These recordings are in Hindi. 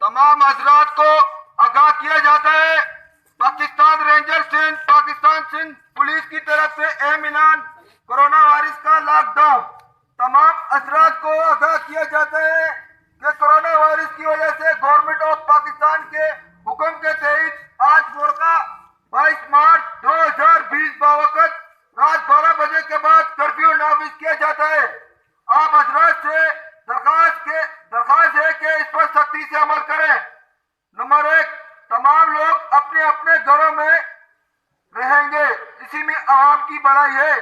तमाम हजरात को आगाह किया जाता है, पाकिस्तान रेंजर सिंध, पाकिस्तान सिंध पुलिस की तरफ से अहम ऐलान कोरोना वायरस का लॉकडाउन। तमाम हजरात को आगाह किया जाता है कि कोरोना वायरस की वजह से गवर्नमेंट ऑफ पाकिस्तान के हुक्म के तहत आज मुर्गा 22 मार्च 2020 बावकत रात 12 बजे के बाद कर्फ्यू नाफिज किया जाता है। आप हजरात से दरखास्त है कि इस पर सख्ती से अमल करें। नंबर 1, तमाम लोग अपने अपने घरों में रहेंगे, इसी में आवाम की भलाई है।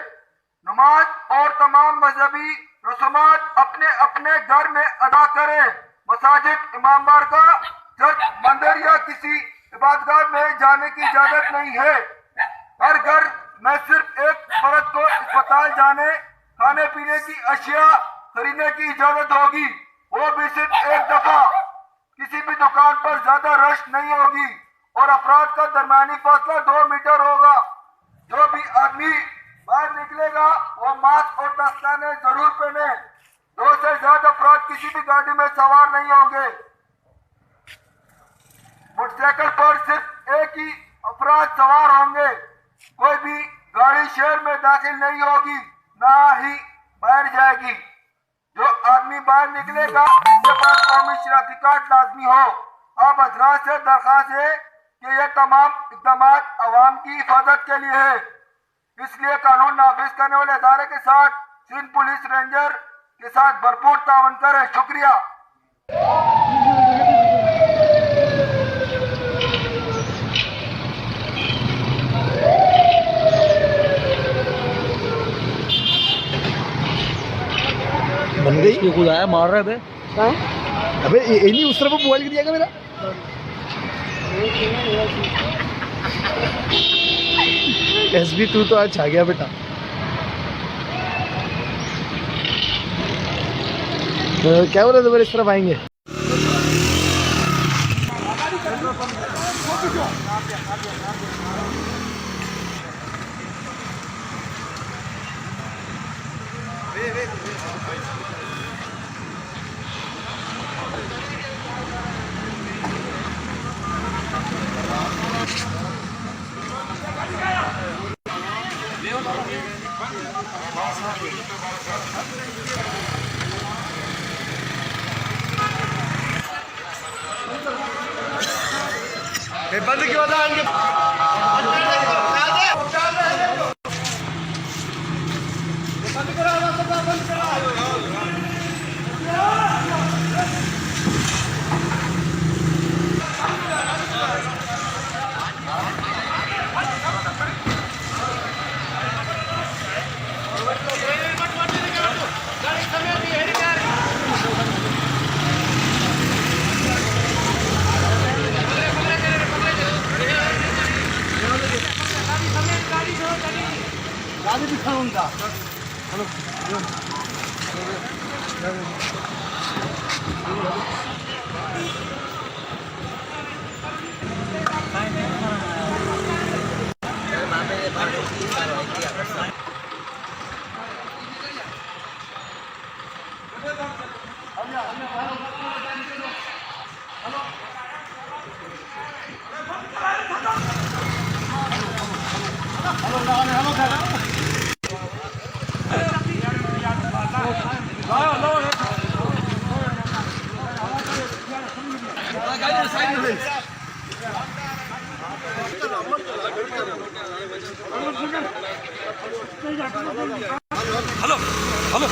नमाज और तमाम मजहबी रस्मात अपने अपने घर में अदा करें। मसाजिद, इमाम बारगाह, चर्च, मंदिर या किसी इबादतगाह में जाने की इजाजत नहीं है। हर घर में सिर्फ एक फर्द को अस्पताल जाने, खाने पीने की अशिया खरीदने की इजाजत होगी, वो भी सिर्फ एक दफा। किसी भी दुकान पर ज्यादा रश नहीं होगी और अफराद का दरमियानी फासला 2 मीटर होगा। जो भी आदमी बाहर निकलेगा वो मास्क और दस्ताने जरूर पहने। 2 से ज्यादा अफराद किसी भी गाड़ी में सवार नहीं होंगे। मोटरसाइकिल पर सिर्फ एक ही अफराद सवार होंगे। कोई भी गाड़ी शहर में दाखिल नहीं होगी, ना ही बाहर जाएगी। जो आदमी बाहर निकलेगा उसके पास कौमी शनाख्ती कार्ड लाजमी हो। अब हजरात से दरखास्त है कि यह तमाम इकदाम अवाम की हिफाजत के लिए है, इसलिए कानून नाफिज करने वाले इदारे के साथ सिंध पुलिस रेंजर के साथ भरपूर तावन करें। शुक्रिया। बन गई खुद आया मार रहा है अबे ये नहीं उस तरफ मोबाइल गिर जाएगा मेरा। एसबी तू तो आज छा गया बेटा। तो क्या बोला दोबारा इस तरफ आएंगे। बंद क्यों था इनके गाड़ी भी खड़ा उनका। हेलो हेलो हेलो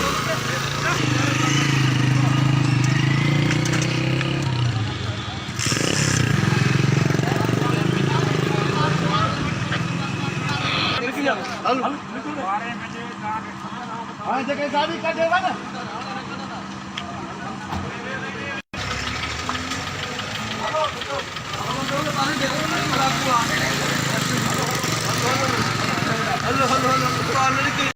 हाँ जगह शादी कर देगा ना। Hello hello hello